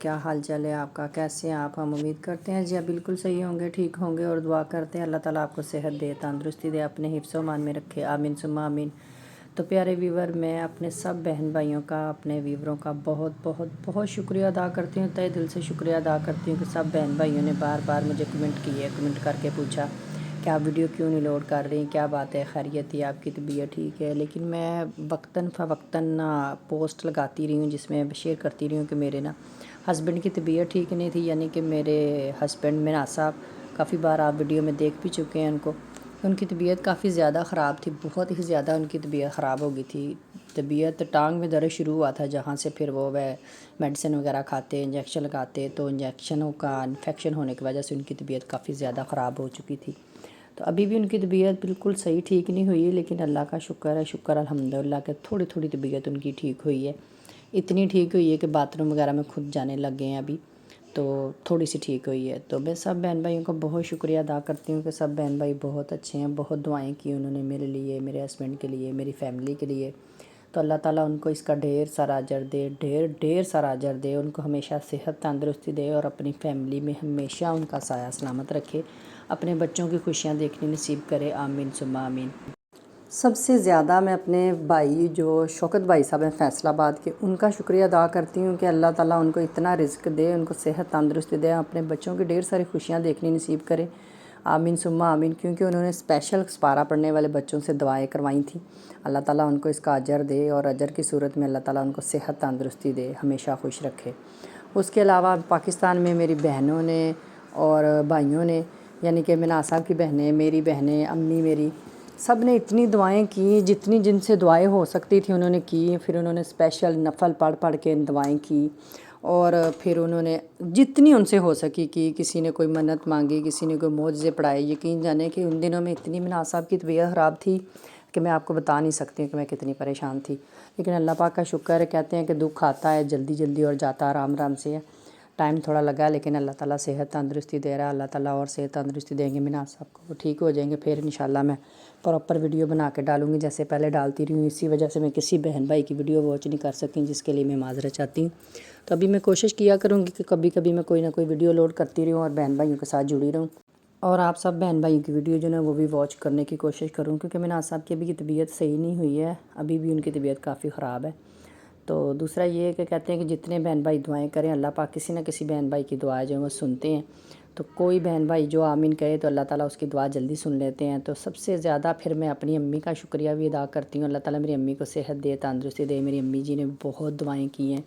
کیا حال چال ہے آپ کا، کیسے ہیں آپ؟ ہم امید کرتے ہیں جی آپ بالکل صحیح ہوں گے، ٹھیک ہوں گے، اور دعا کرتے ہیں اللہ تعالیٰ آپ کو صحت دے، تندرستی دے، اپنے حفظ و امان میں رکھے، آمین ثم آمین۔ تو پیارے ویور، میں اپنے سب بہن بھائیوں کا، اپنے ویوروں کا بہت بہت بہت شکریہ ادا کرتی ہوں، تہہ دل سے شکریہ ادا کرتی ہوں کہ سب بہن بھائیوں نے بار بار مجھے کمنٹ کر کے پوچھا کہ آپ ویڈیو کیوں نہیں لوڈ کر رہی، کیا بات ہے، خیریت ہے، آپ کی طبیعت ٹھیک ہے؟ لیکن میں وقتاً فوقتاً پوسٹ لگاتی رہی ہوں جس میں شیئر کرتی رہی ہوں کہ میرے ہسبینڈ کی طبیعت ٹھیک نہیں تھی، یعنی کہ میرے ہسبینڈ مناص صاحب، کافی بار آپ ویڈیو میں دیکھ بھی چکے ہیں ان کی طبیعت کافی زیادہ خراب تھی، بہت ہی زیادہ ان کی طبیعت خراب ہو گئی تھی۔ طبیعت ٹانگ میں درد شروع ہوا تھا، جہاں سے پھر وہ میڈیسن وغیرہ کھاتے، انجیکشن لگاتے، تو انجیکشنوں کا انفیکشن ہونے کی وجہ سے ان کی طبیعت کافی زیادہ خراب ہو چکی تھی۔ تو ابھی بھی ان کی طبیعت بالکل صحیح ٹھیک نہیں ہوئی، لیکن اللہ کا شکر ہے، شکر الحمدللہ کہ تھوڑی تھوڑی طبیعت ان کی ٹھیک ہوئی ہے۔ اتنی ٹھیک ہوئی ہے کہ باتھ روم وغیرہ میں خود جانے لگ گئے ہیں ابھی، تو تھوڑی سی ٹھیک ہوئی ہے۔ تو میں سب بہن بھائیوں کو بہت شکریہ ادا کرتی ہوں کہ سب بہن بھائی بہت اچھے ہیں، بہت دعائیں کی انہوں نے میرے لیے، میرے ہسبینڈ کے لیے، میری فیملی کے لیے۔ تو اللہ تعالیٰ ان کو اس کا ڈھیر سارا اجر دے، ڈھیر سارا اجر دے، ان کو ہمیشہ صحت تندرستی دے، اور اپنی فیملی میں ہمیشہ ان کا سایہ سلامت رکھے، اپنے بچوں کی خوشیاں دیکھنی نصیب کرے، آمین ثم آمین۔ سب سے زیادہ میں اپنے بھائی جو شوکت بھائی صاحب ہیں فیصل آباد کے، ان کا شکریہ ادا کرتی ہوں کہ اللہ تعالیٰ ان کو اتنا رزق دے، ان کو صحت تندرستی دے، اپنے بچوں کی ڈھیر ساری خوشیاں دیکھنی نصیب کرے، آمین ثم آمین۔ کیونکہ انہوں نے اسپیشل سپارہ پڑھنے والے بچوں سے دعائیں کروائیں تھیں، اللہ تعالیٰ ان کو اس کا اجر دے، اور اجر کی صورت میں اللہ تعالیٰ ان کو صحت تندرستی دے، ہمیشہ خوش رکھے۔ اس کے علاوہ پاکستان میں میری بہنوں نے اور بھائیوں نے، یعنی کہ مناص صاحب کی بہنیں، میری بہنیں، امی میری، سب نے اتنی دعائیں کی، جتنی جن سے دعائیں ہو سکتی تھیں انہوں نے کی۔ پھر انہوں نے اسپیشل نفل پڑھ کے دعائیں کی، اور پھر انہوں نے جتنی ان سے ہو سکی کی، کسی نے کوئی منت مانگی، کسی نے کوئی معجزے پڑھائے۔ یقین جانے کہ ان دنوں میں اتنی مناص صاحب کی طبیعت خراب تھی کہ میں آپ کو بتا نہیں سکتی کہ میں کتنی پریشان تھی، لیکن اللہ پاک کا شکر ہے، کہتے ہیں کہ دکھ آتا ہے جلدی جلدی اور جاتا آرام آرام سے ہے، ٹائم تھوڑا لگا، لیکن اللہ تعالیٰ صحت تندرستی دے رہا ہے، اللہ تعالیٰ اور صحت تندرستی دیں گے مناص صاحب کو، وہ ٹھیک ہو جائیں گے۔ پھر انشاءاللہ میں پراپر ویڈیو بنا کے ڈالوں گی، جیسے پہلے ڈالتی رہی ہوں، اسی وجہ سے میں کسی بہن بھائی کی ویڈیو واچ نہیں کر سکتی، جس کے لیے میں معذرت چاہتی ہوں۔ تو ابھی میں کوشش کیا کروں گی کہ کبھی کبھی میں کوئی نہ کوئی ویڈیو لوڈ کرتی رہوں اور بہن بھائیوں کے ساتھ جڑی رہوں، اور آپ سب بہن بھائیوں کی ویڈیو جو ہے وہ بھی واچ کرنے کی کوشش کروں، کیونکہ مناص صاحب کی ابھی کی طبیعت صحیح نہیں ہوئی ہے، ابھی بھی ان کی طبیعت کافی خراب ہے۔ تو دوسرا یہ ہے کہ کہتے ہیں کہ جتنے بہن بھائی دعائیں کریں، اللہ پاک کسی نہ کسی بہن بھائی کی دعا جو ہے وہ سنتے ہیں۔ تو کوئی بہن بھائی جو آمین کہے تو اللہ تعالیٰ اس کی دعا جلدی سن لیتے ہیں۔ تو سب سے زیادہ پھر میں اپنی امی کا شکریہ بھی ادا کرتی ہوں، اللہ تعالیٰ میری امی کو صحت دے، تندرستی دے۔ میری امی جی نے بہت دعائیں کی ہیں،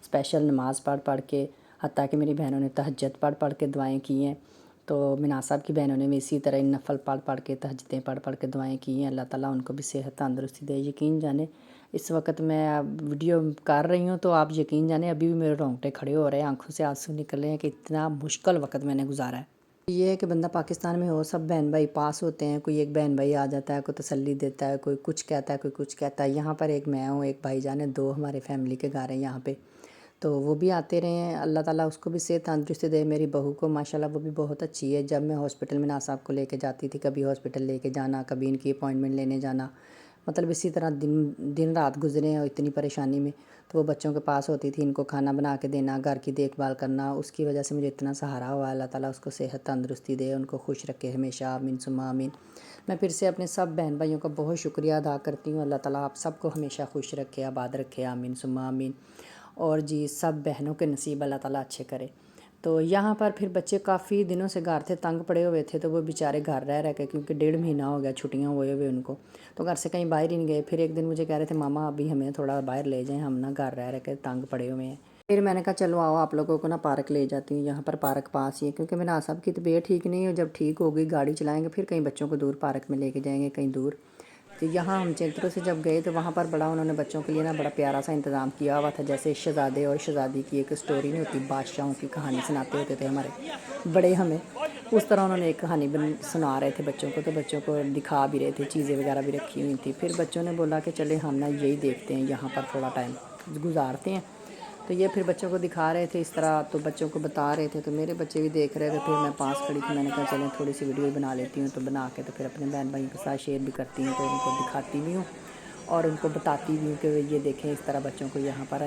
اسپیشل نماز پڑھ کے، حتیٰ کہ میری بہنوں نے تہجد پڑھ کے دعائیں کی ہیں۔ تو مناص صاحب کی بہنوں نے بھی اسی طرح نفل پڑھ کے، تہجدیں پڑھ کے دعائیں کی ہیں، اللہ تعالیٰ ان کو بھی صحت تندرستی دے۔ یقین جانے اس وقت میں ویڈیو کر رہی ہوں تو آپ یقین جانیں ابھی بھی میرے رونگٹے کھڑے ہو رہے ہیں، آنکھوں سے آنسو نکلے ہیں کہ اتنا مشکل وقت میں نے گزارا ہے۔ یہ ہے کہ بندہ پاکستان میں ہو، سب بہن بھائی پاس ہوتے ہیں، کوئی ایک بہن بھائی آ جاتا ہے، کوئی تسلی دیتا ہے، کوئی کچھ کہتا ہے، کوئی کچھ کہتا ہے۔ یہاں پر ایک میں ہوں، ایک بھائی جان ہے، دو ہمارے فیملی کے گھر ہیں یہاں پہ، تو وہ بھی آتے رہے ہیں، اللہ تعالیٰ اس کو بھی صحت تندرستی دے۔ میری بہو کو ماشاءاللہ وہ بھی بہت اچھی ہے، جب میں ہاسپٹل میں مناص صاحب کو لے کے جاتی تھی، کبھی ہاسپٹل لے کے جانا، کبھی ان کی اپوائنٹمنٹ لینے جانا، مطلب اسی طرح دن رات گزرے ہیں، اور اتنی پریشانی میں تو وہ بچوں کے پاس ہوتی تھی، ان کو کھانا بنا کے دینا، گھر کی دیکھ بھال کرنا، اس کی وجہ سے مجھے اتنا سہارا ہوا۔ اللہ تعالیٰ اس کو صحت تندرستی دے، ان کو خوش رکھے ہمیشہ، آمین ثم آمین۔ میں پھر سے اپنے سب بہن بھائیوں کا بہت شکریہ ادا کرتی ہوں، اللہ تعالیٰ آپ سب کو ہمیشہ خوش رکھے، آباد رکھے، آمین ثم آمین۔ اور جی سب بہنوں کے نصیب اللہ تعالیٰ اچھے کرے۔ تو یہاں پر پھر بچے کافی دنوں سے گھر تھے، تنگ پڑے ہوئے تھے، تو وہ بیچارے گھر رہ کے، کیونکہ 1.5 مہینہ ہو گیا چھٹیاں ہوئے ان کو، تو گھر سے کہیں باہر ہی نہیں گئے۔ پھر ایک دن مجھے کہہ رہے تھے ماما ابھی ہمیں تھوڑا باہر لے جائیں، ہم نا گھر رہ کے تنگ پڑے ہوئے ہیں۔ پھر میں نے کہا چلو آؤ آپ لوگوں کو نا پارک لے جاتی ہوں، یہاں پر پارک پاس ہی ہے، کیونکہ مناص صاحب کی طبیعت ٹھیک نہیں ہے، جب ٹھیک ہوگی گاڑی چلائیں گے، پھر کہیں بچوں کو دور پارک میں لے کے جائیں گے، کہیں دور۔ تو یہاں ہم چنتروں سے جب گئے تو وہاں پر بڑا انہوں نے بچوں کے لیے نا بڑا پیارا سا انتظام کیا ہوا تھا، جیسے شہزادے اور شہزادی کی ایک سٹوری نہیں ہوتی، بادشاہوں کی کہانی سناتے ہوتے تھے ہمارے بڑے ہمیں، اس طرح انہوں نے ایک کہانی سنا رہے تھے بچوں کو، تو بچوں کو دکھا بھی رہے تھے، چیزیں وغیرہ بھی رکھی ہوئی تھیں۔ پھر بچوں نے بولا کہ چلے ہم نا یہی دیکھتے ہیں، یہاں پر تھوڑا ٹائم گزارتے ہیں، تو یہ پھر بچوں کو دکھا رہے تھے اس طرح، تو بچوں کو بتا رہے تھے، تو میرے بچے بھی دیکھ رہے تھے۔ پھر میں پاس کھڑی تھی، میں نے کہا چلیں تھوڑی سی ویڈیو بنا لیتی ہوں، تو بنا کے تو پھر اپنے بہن بھائیوں کے ساتھ شیئر بھی کرتی ہوں، تو ان کو دکھاتی بھی ہوں، اور ان کو بتاتی بھی ہوں کہ یہ دیکھیں اس طرح بچوں کو یہاں پر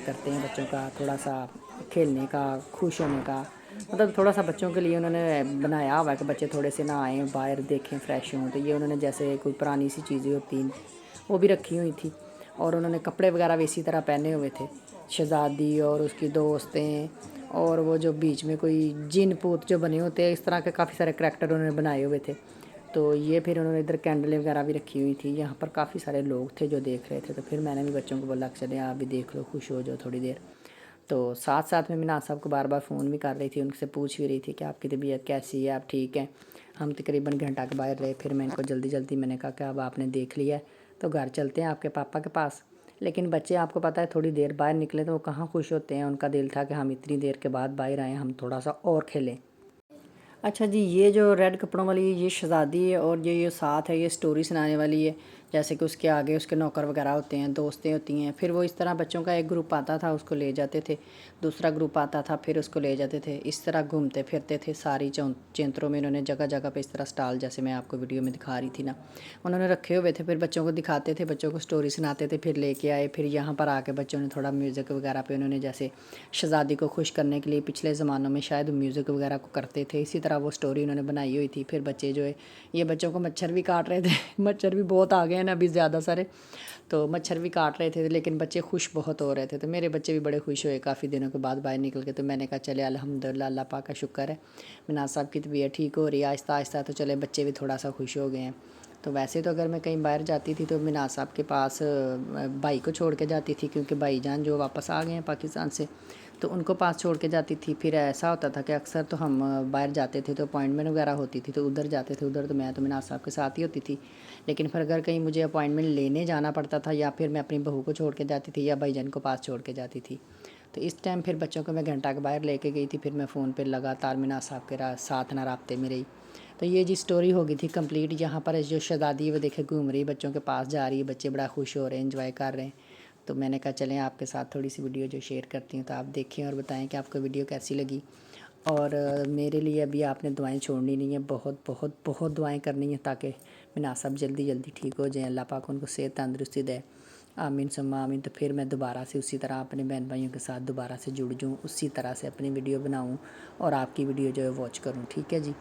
کرتے ہیں، بچوں کا تھوڑا سا کھیلنے کا، خوش ہونے کا، مطلب تھوڑا سا بچوں کے لیے انہوں نے بنایا ہوا ہے کہ بچے تھوڑے سے نہ آئیں، باہر دیکھیں، فریش ہوں۔ تو یہ انہوں نے جیسے کوئی پرانی سی چیزیں ہوتی ہیں وہ بھی رکھی ہوئی تھی، اور انہوں نے کپڑے وغیرہ بھی اسی طرح پہنے ہوئے تھے، شہزادی اور اس کی دوستیں، اور وہ جو بیچ میں کوئی جن پوت جو بنے ہوتے ہیں، اس طرح کے کافی سارے کریکٹر انہوں نے بنائے ہوئے تھے۔ تو یہ پھر انہوں نے ادھر کینڈلیں وغیرہ بھی رکھی ہوئی تھی، یہاں پر کافی سارے لوگ تھے جو دیکھ رہے تھے۔ تو پھر میں نے بھی بچوں کو بولا کہ چلیں آپ بھی دیکھ لو، خوش ہو جاؤ تھوڑی دیر۔ تو ساتھ ساتھ میں منال صاحب کو بار بار فون بھی کر رہی تھی، ان سے پوچھ بھی رہی تھی کہ آپ کی طبیعت کیسی ہے، آپ ٹھیک ہیں۔ ہم تقریباً گھنٹہ کے باہر رہے، پھر میں ان کو جلدی میں نے کہا کہ اب آپ نے دیکھ لیا ہے تو گھر چلتے ہیں آپ کے پاپا کے پاس۔ لیکن بچے آپ کو پتہ ہے تھوڑی دیر باہر نکلے تو وہ کہاں خوش ہوتے ہیں، ان کا دل تھا کہ ہم اتنی دیر کے بعد باہر آئیں، ہم تھوڑا سا اور کھیلیں۔ اچھا جی، یہ جو ریڈ کپڑوں والی یہ شہزادی ہے، اور یہ ساتھ ہے، یہ سٹوری سنانے والی ہے، جیسے کہ اس کے آگے اس کے نوکر وغیرہ ہوتے ہیں، دوستیں ہوتی ہیں۔ پھر وہ اس طرح بچوں کا ایک گروپ آتا تھا، اس کو لے جاتے تھے، دوسرا گروپ آتا تھا، پھر اس کو لے جاتے تھے، اس طرح گھومتے پھرتے تھے ساری چینتروں میں۔ انہوں نے جگہ جگہ پہ اس طرح سٹال، جیسے میں آپ کو ویڈیو میں دکھا رہی تھی نا، انہوں نے رکھے ہوئے تھے، پھر بچوں کو دکھاتے تھے، بچوں کو سٹوری سناتے تھے، پھر لے کے آئے۔ پھر یہاں پر آ کے بچوں نے تھوڑا میوزک وغیرہ پہ انہوں نے جیسے شہزادی کو خوش کرنے کے لیے پچھلے زمانوں میں شاید میوزک وغیرہ کو کرتے تھے، اسی طرح وہ سٹوری انہوں نے بنائی ہوئی تھی۔ پھر بچے جو ہے، یہ بچوں کو مچھر بھی کاٹ رہے تھے مچھر بھی بہت آ گئے ہیں نا ابھی زیادہ سارے، تو مچھر بھی کاٹ رہے تھے، لیکن بچے خوش بہت ہو رہے تھے۔ تو میرے بچے بھی بڑے خوش ہوئے کافی دنوں کے بعد باہر نکل کے۔ تو میں نے کہا چلے الحمدللہ، اللہ پاک کا شکر ہے، منال صاحب کی طبیعت ٹھیک ہو رہی ہے آہستہ آہستہ، تو چلے بچے بھی تھوڑا سا خوش ہو گئے ہیں۔ تو ویسے تو اگر میں کہیں باہر جاتی تھی تو منال صاحب کے پاس بھائی کو چھوڑ کے جاتی تھی، کیونکہ بھائی جان جو واپس آ گئے ہیں پاکستان سے، تو ان کو پاس چھوڑ کے جاتی تھی۔ پھر ایسا ہوتا تھا کہ اکثر تو ہم باہر جاتے تھے تو اپوائنٹمنٹ وغیرہ ہوتی تھی تو ادھر جاتے تھے، ادھر تو میں تو منال صاحب کے ساتھ ہی ہوتی تھی۔ لیکن پھر اگر کہیں مجھے اپوائنٹمنٹ لینے جانا پڑتا تھا، یا پھر میں اپنی بہو کو چھوڑ کے جاتی تھی، یا بھائی جان کو پاس چھوڑ کے جاتی تھی، تو اس ٹائم پھر بچوں کو میں گھنٹہ کے باہر لے کے گئی تھی، پھر میں فون پہ لگاتار منال صاحب کے ساتھ نہ رابطے میں رہی۔ تو یہ جی سٹوری ہو گئی تھی کمپلیٹ۔ یہاں پر جو شہزادی وہ دیکھے گھوم رہی، بچوں کے پاس جا رہی ہے، بچے بڑا خوش ہو رہے ہیں، انجوائے کر رہے ہیں۔ تو میں نے کہا چلیں آپ کے ساتھ تھوڑی سی ویڈیو جو شیئر کرتی ہوں، تو آپ دیکھیں اور بتائیں کہ آپ کو ویڈیو کیسی لگی۔ اور میرے لیے ابھی آپ نے دعائیں چھوڑنی نہیں ہیں، بہت بہت بہت دعائیں کرنی ہیں، تاکہ منال صاحب جلدی ٹھیک ہو جائیں، اللہ پاک ان کو صحت تندرستی دے، آمین ثم آمین۔ تو پھر میں دوبارہ سے اسی طرح اپنے بہن بھائیوں کے ساتھ دوبارہ سے جڑ جاؤں، اسی طرح سے اپنی ویڈیو بناؤں اور آپ کی ویڈیو جو ہے واچ کروں، ٹھیک ہے جی۔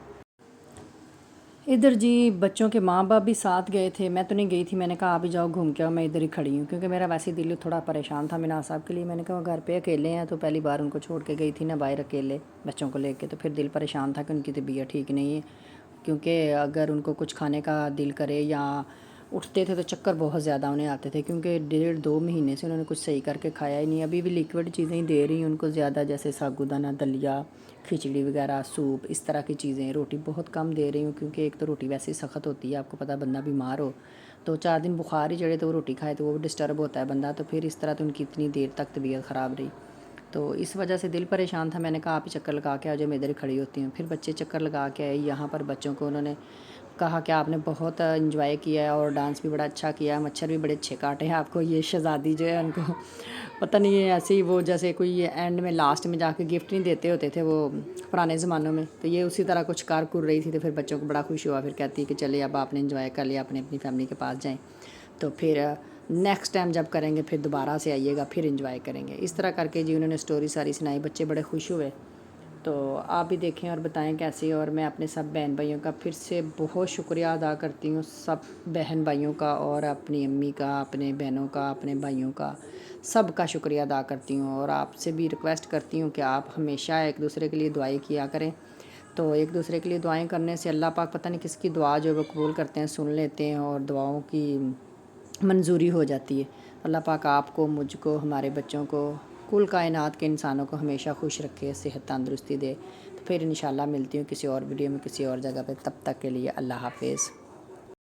ادھر جی بچوں کے ماں باپ بھی ساتھ گئے تھے، میں تو نہیں گئی تھی، میں نے کہا آپ ہی جاؤ گھوم کے آؤ، میں ادھر ہی کھڑی ہوں، کیونکہ میرا ویسے دل تھوڑا پریشان تھا منال صاحب کے لیے۔ میں نے کہا وہ گھر پہ اکیلے ہیں، تو پہلی بار ان کو چھوڑ کے گئی تھی نا باہر اکیلے بچوں کو لے کے، تو پھر دل پریشان تھا کہ ان کی طبیعت ٹھیک نہیں ہے، کیونکہ اگر ان کو کچھ کھانے کا دل کرے یا اٹھتے تھے تو چکر بہت زیادہ انہیں آتے تھے، کیونکہ 1.5-2 مہینے سے انہوں نے کچھ صحیح کر کے کھایا ہی نہیں۔ ابھی بھی لیکوڈ چیزیں ہی دے رہی ہیں ان کو زیادہ، جیسے ساگودانہ دلیا، کھچڑی وغیرہ، سوپ، اس طرح کی چیزیں، روٹی بہت کم دے رہی ہوں، کیونکہ ایک تو روٹی ویسے ہی سخت ہوتی ہے، آپ کو پتہ بندہ بیمار ہو تو 4 دن بخار ہی چڑھے تو وہ روٹی کھائے تو وہ ڈسٹرب ہوتا ہے بندہ، تو پھر اس طرح تو ان کی اتنی دیر تک طبیعت خراب رہی، تو اس وجہ سے دل پریشان تھا۔ میں نے کہا آپ ہی چکر لگا کے آ جاؤ، میں ادھر ہی کھڑی ہوتی ہوں۔ پھر بچے چکر لگا کے آئے یہاں پر، بچوں کو انہوں نے کہا کہ آپ نے بہت انجوائے کیا ہے اور ڈانس بھی بڑا اچھا کیا ہے، مچھر بھی بڑے اچھے کاٹے ہیں آپ کو۔ یہ شہزادی جو ہے ان کو پتہ نہیں ہے ایسے ہی، وہ جیسے کوئی اینڈ میں لاسٹ میں جا کے گفٹ نہیں دیتے ہوتے تھے وہ پرانے زمانوں میں، تو یہ اسی طرح کچھ کر رہی تھی، تو پھر بچوں کو بڑا خوش ہوا، پھر کہتی کہ چلے اب آپ نے انجوائے کر لیا، اپنی فیملی کے پاس جائیں، تو پھر نیکسٹ ٹائم جب کریں گے پھر دوبارہ سے آئیے گا، پھر انجوائے کریں گے۔ اس طرح کر کے جی انہوں نے سٹوری ساری سنائی، بچے بڑے خوش ہوئے۔ تو آپ بھی دیکھیں اور بتائیں کیسی، اور میں اپنے سب بہن بھائیوں کا پھر سے بہت شکریہ ادا کرتی ہوں، سب بہن بھائیوں کا، اور اپنی امی کا، اپنے بہنوں کا، اپنے بھائیوں کا، سب کا شکریہ ادا کرتی ہوں، اور آپ سے بھی ریکویسٹ کرتی ہوں کہ آپ ہمیشہ ایک دوسرے کے لیے دعائیں کیا کریں۔ تو ایک دوسرے کے لیے دعائیں کرنے سے اللہ پاک پتہ نہیں کس کی دعا جو وہ قبول کرتے ہیں، سن لیتے ہیں، اور دعاؤں کی منظوری ہو جاتی ہے۔ اللہ پاک آپ کو، مجھ کو، ہمارے بچوں کو، کل کائنات کے انسانوں کو ہمیشہ خوش رکھے، صحت تندرستی دے۔ تو پھر انشاءاللہ ملتی ہوں کسی اور ویڈیو میں کسی اور جگہ پہ، تب تک کے لیے اللہ حافظ۔